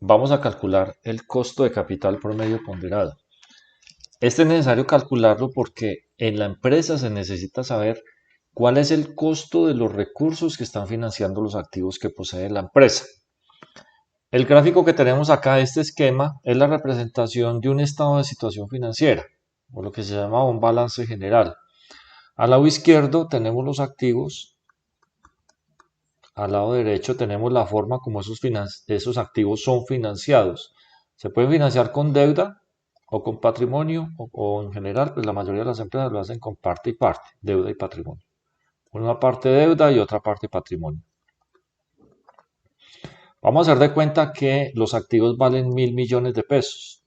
vamos a calcular el costo de capital promedio ponderado. Este es necesario calcularlo porque en la empresa se necesita saber cuál es el costo de los recursos que están financiando los activos que posee la empresa. El gráfico que tenemos acá, este esquema, es la representación de un estado de situación financiera, o lo que se llama un balance general. Al lado izquierdo tenemos los activos, al lado derecho tenemos la forma como esos activos son financiados. Se pueden financiar con deuda o con patrimonio, o en general, pues la mayoría de las empresas lo hacen con parte y parte, deuda y patrimonio. Una parte deuda y otra parte patrimonio. Vamos a hacer de cuenta que los activos valen 1.000 millones de pesos,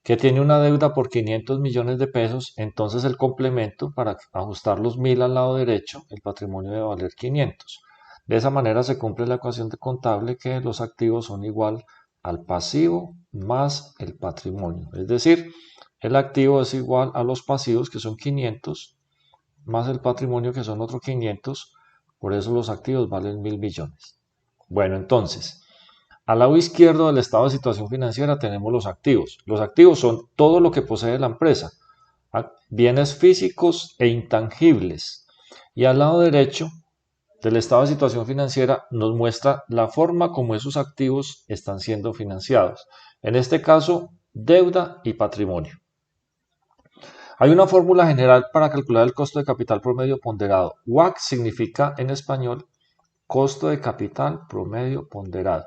que tiene una deuda por 500 millones de pesos, entonces el complemento para ajustar los 1.000 al lado derecho, el patrimonio debe valer 500. De esa manera se cumple la ecuación de contable que los activos son igual al pasivo más el patrimonio. Es decir, el activo es igual a los pasivos que son 500 más el patrimonio que son otros 500. Por eso los activos valen 1.000 millones. Bueno, entonces, al lado izquierdo del estado de situación financiera tenemos los activos. Los activos son todo lo que posee la empresa, bienes físicos e intangibles. Y al lado derecho del estado de situación financiera nos muestra la forma como esos activos están siendo financiados. En este caso, deuda y patrimonio. Hay una fórmula general para calcular el costo de capital promedio ponderado. WACC significa en español costo de capital promedio ponderado.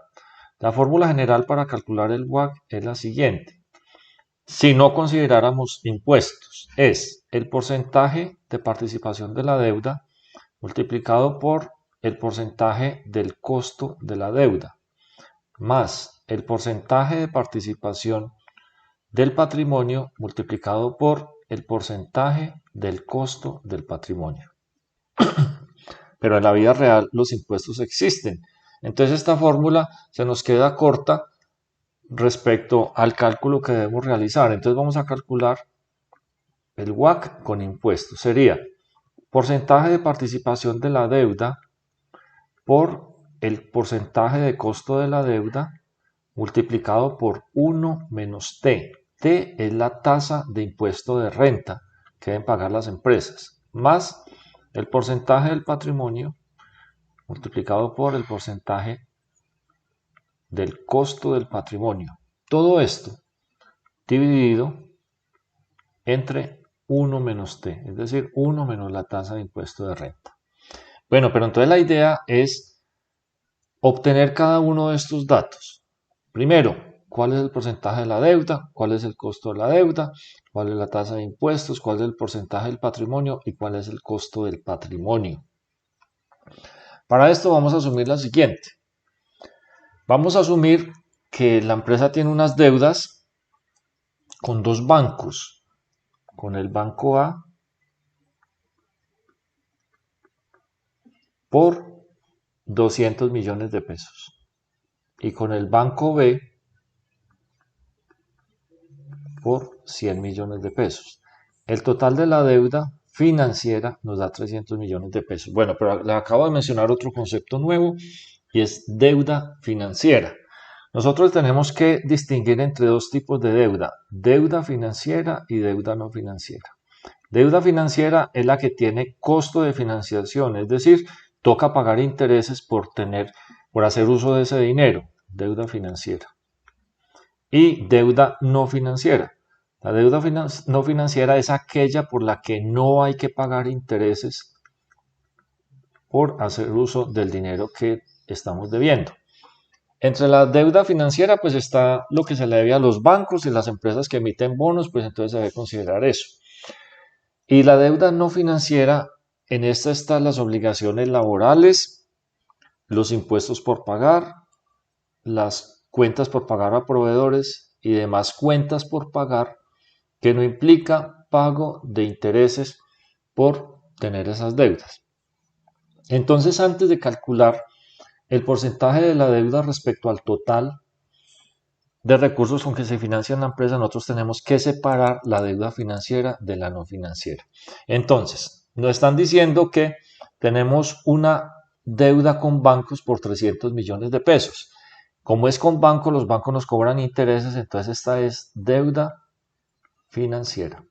La fórmula general para calcular el WACC es la siguiente. Si no consideráramos impuestos, es el porcentaje de participación de la deuda multiplicado por el porcentaje del costo de la deuda, más el porcentaje de participación del patrimonio multiplicado por el porcentaje del costo del patrimonio. Pero en la vida real los impuestos existen. Entonces esta fórmula se nos queda corta respecto al cálculo que debemos realizar. Entonces vamos a calcular el WACC con impuestos. Sería porcentaje de participación de la deuda por el porcentaje de costo de la deuda multiplicado por 1 menos T. T es la tasa de impuesto de renta que deben pagar las empresas, más el porcentaje del patrimonio multiplicado por el porcentaje del costo del patrimonio. Todo esto dividido entre 1 menos T, es decir, 1 menos la tasa de impuesto de renta. Bueno, pero entonces la idea es obtener cada uno de estos datos. Primero, cuál es el porcentaje de la deuda, cuál es el costo de la deuda, cuál es la tasa de impuestos, cuál es el porcentaje del patrimonio y cuál es el costo del patrimonio. Para esto vamos a asumir la siguiente. Vamos a asumir que la empresa tiene unas deudas con dos bancos, con el banco A por 200 millones de pesos y con el banco B por 100 millones de pesos. El total de la deuda financiera nos da 300 millones de pesos. Bueno, pero le acabo de mencionar otro concepto nuevo y es deuda financiera. Nosotros tenemos que distinguir entre dos tipos de deuda financiera y deuda no financiera. Deuda financiera es la que tiene costo de financiación, es decir, toca pagar intereses por hacer uso de ese dinero, deuda financiera. Y deuda no financiera. La deuda no financiera es aquella por la que no hay que pagar intereses por hacer uso del dinero que estamos debiendo. Entre la deuda financiera pues está lo que se le debe a los bancos y las empresas que emiten bonos, pues entonces se debe considerar eso. Y la deuda no financiera, en esta están las obligaciones laborales, los impuestos por pagar, las cuentas por pagar a proveedores y demás cuentas por pagar que no implica pago de intereses por tener esas deudas. Entonces, antes de calcular el porcentaje de la deuda respecto al total de recursos con que se financia la empresa, nosotros tenemos que separar la deuda financiera de la no financiera. Entonces, nos están diciendo que tenemos una deuda con bancos por 300 millones de pesos. Como es con banco, los bancos nos cobran intereses, entonces esta es deuda financiera.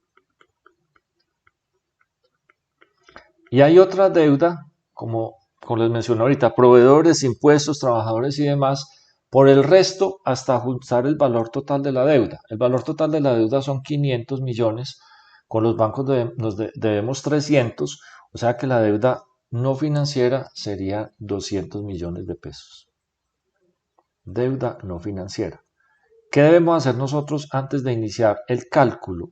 Y hay otra deuda, como les mencioné ahorita, proveedores, impuestos, trabajadores y demás, por el resto hasta ajustar el valor total de la deuda. El valor total de la deuda son 500 millones, con los bancos debemos 300, o sea que la deuda no financiera sería 200 millones de pesos. Deuda no financiera. ¿Qué debemos hacer nosotros antes de iniciar el cálculo?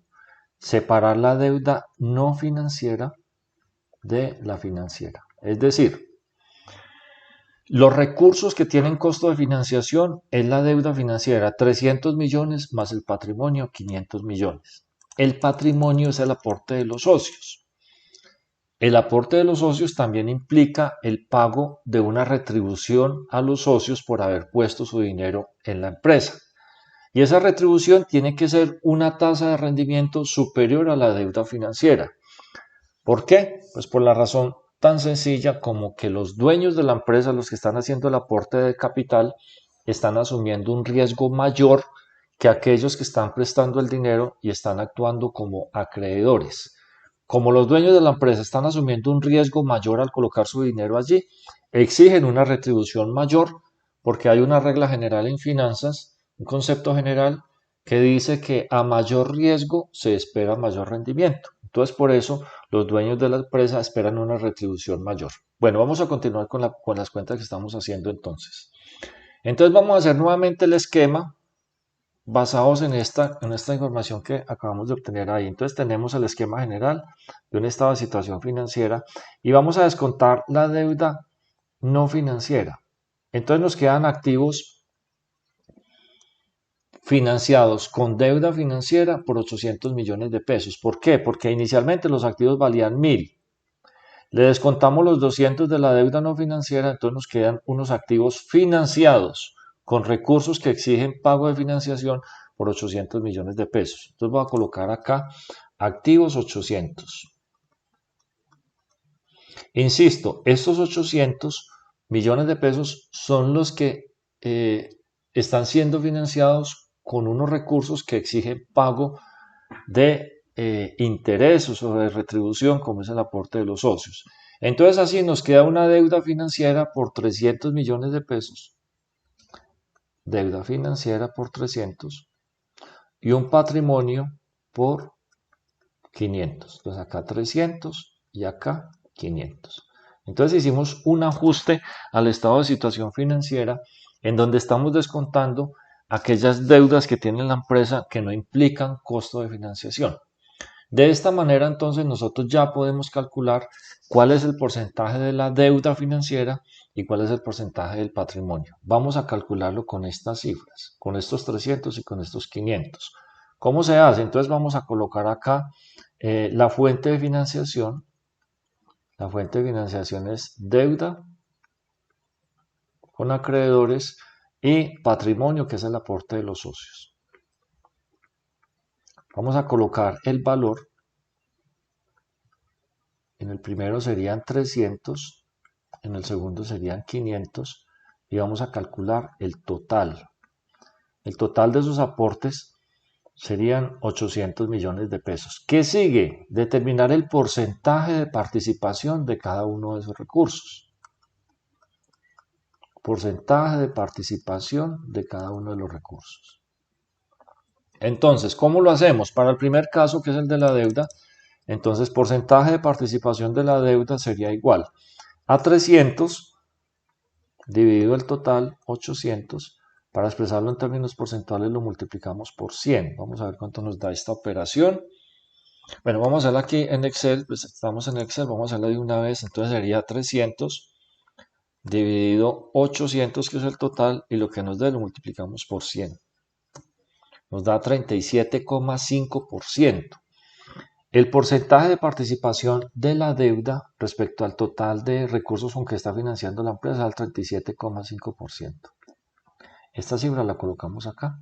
Separar la deuda no financiera de la financiera. Es decir, los recursos que tienen costo de financiación es la deuda financiera, 300 millones más el patrimonio, 500 millones. El patrimonio es el aporte de los socios. El aporte de los socios también implica el pago de una retribución a los socios por haber puesto su dinero en la empresa. Y esa retribución tiene que ser una tasa de rendimiento superior a la deuda financiera. ¿Por qué? Pues por la razón tan sencilla como que los dueños de la empresa, los que están haciendo el aporte de capital, están asumiendo un riesgo mayor que aquellos que están prestando el dinero y están actuando como acreedores. Como los dueños de la empresa están asumiendo un riesgo mayor al colocar su dinero allí, exigen una retribución mayor porque hay una regla general en finanzas, un concepto general que dice que a mayor riesgo se espera mayor rendimiento. Entonces, por eso los dueños de la empresa esperan una retribución mayor. Bueno, vamos a continuar con las cuentas que estamos haciendo entonces. Entonces vamos a hacer nuevamente el esquema basados en esta información que acabamos de obtener ahí. Entonces tenemos el esquema general de un estado de situación financiera y vamos a descontar la deuda no financiera. Entonces nos quedan activos financiados con deuda financiera por 800 millones de pesos. ¿Por qué? Porque inicialmente los activos valían 1000. Le descontamos los 200 de la deuda no financiera, entonces nos quedan unos activos financiados con recursos que exigen pago de financiación por 800 millones de pesos. Entonces voy a colocar acá activos 800. Insisto, estos 800 millones de pesos son los que están siendo financiados con unos recursos que exigen pago de intereses o de retribución, como es el aporte de los socios. Entonces así nos queda una deuda financiera por 300 millones de pesos, deuda financiera por 300 y un patrimonio por 500. Entonces acá 300 y acá 500. Entonces hicimos un ajuste al estado de situación financiera en donde estamos descontando aquellas deudas que tiene la empresa que no implican costo de financiación. De esta manera, entonces, nosotros ya podemos calcular cuál es el porcentaje de la deuda financiera y cuál es el porcentaje del patrimonio. Vamos a calcularlo con estas cifras, con estos 300 y con estos 500. ¿Cómo se hace? Entonces vamos a colocar acá la fuente de financiación. La fuente de financiación es deuda con acreedores y patrimonio, que es el aporte de los socios. Vamos a colocar el valor. En el primero serían 300, en el segundo serían 500 y vamos a calcular el total. El total de esos aportes serían 800 millones de pesos. ¿Qué sigue? Determinar el porcentaje de participación de cada uno de esos recursos. Porcentaje de participación de cada uno de los recursos. Entonces, ¿cómo lo hacemos? Para el primer caso, que es el de la deuda, entonces porcentaje de participación de la deuda sería igual a 300 dividido el total, 800. Para expresarlo en términos porcentuales lo multiplicamos por 100. Vamos a ver cuánto nos da esta operación. Bueno, vamos a hacerla aquí en Excel. Pues estamos en Excel, vamos a hacerla de una vez. Entonces sería 300 dividido 800, que es el total, y lo que nos dé lo multiplicamos por 100. Nos da 37,5%. El porcentaje de participación de la deuda respecto al total de recursos con que está financiando la empresa es al 37,5%. Esta cifra la colocamos acá.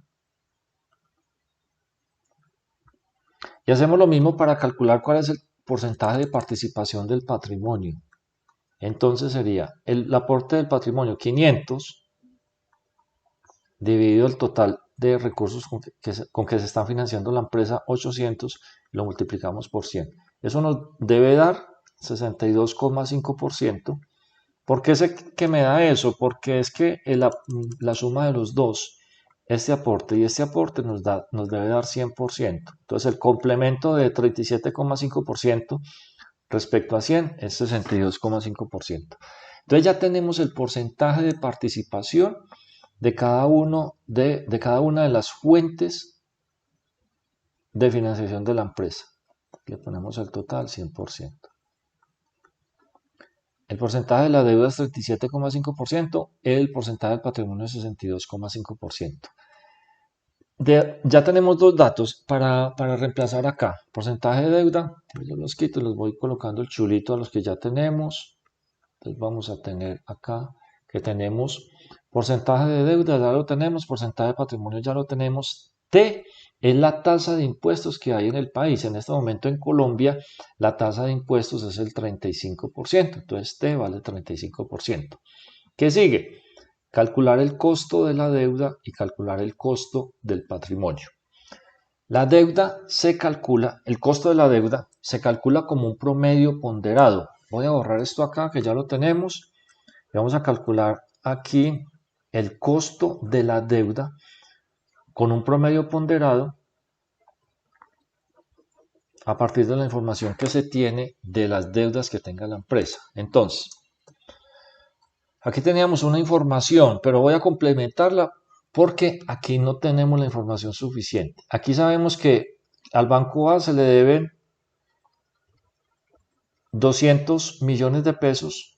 Y hacemos lo mismo para calcular cuál es el porcentaje de participación del patrimonio. Entonces sería el aporte del patrimonio 500 dividido el total de recursos con que se está financiando la empresa, 800, lo multiplicamos por 100. Eso nos debe dar 62,5%. ¿Por qué sé que me da eso? Porque es que la suma de los dos, este aporte y este aporte nos debe dar 100%. Entonces el complemento de 37,5% respecto a 100 es 62,5%. Entonces ya tenemos el porcentaje de participación de cada una de las fuentes de financiación de la empresa. Le ponemos el total 100%. El porcentaje de la deuda es 37,5%, el porcentaje del patrimonio es 62,5%. Ya tenemos dos datos para reemplazar acá. Porcentaje de deuda, yo los quito y los voy colocando el chulito a los que ya tenemos. Entonces vamos a tener acá que tenemos porcentaje de deuda, ya lo tenemos, porcentaje de patrimonio ya lo tenemos. T es la tasa de impuestos que hay en el país. En este momento en Colombia la tasa de impuestos es el 35%, entonces T vale 35%. ¿Qué sigue? Calcular el costo de la deuda y calcular el costo del patrimonio. La deuda se calcula, el costo de la deuda se calcula como un promedio ponderado. Voy a borrar esto acá que ya lo tenemos y vamos a calcular aquí el costo de la deuda con un promedio ponderado a partir de la información que se tiene de las deudas que tenga la empresa. Entonces, aquí teníamos una información, pero voy a complementarla porque aquí no tenemos la información suficiente. Aquí sabemos que al Banco A se le deben 200 millones de pesos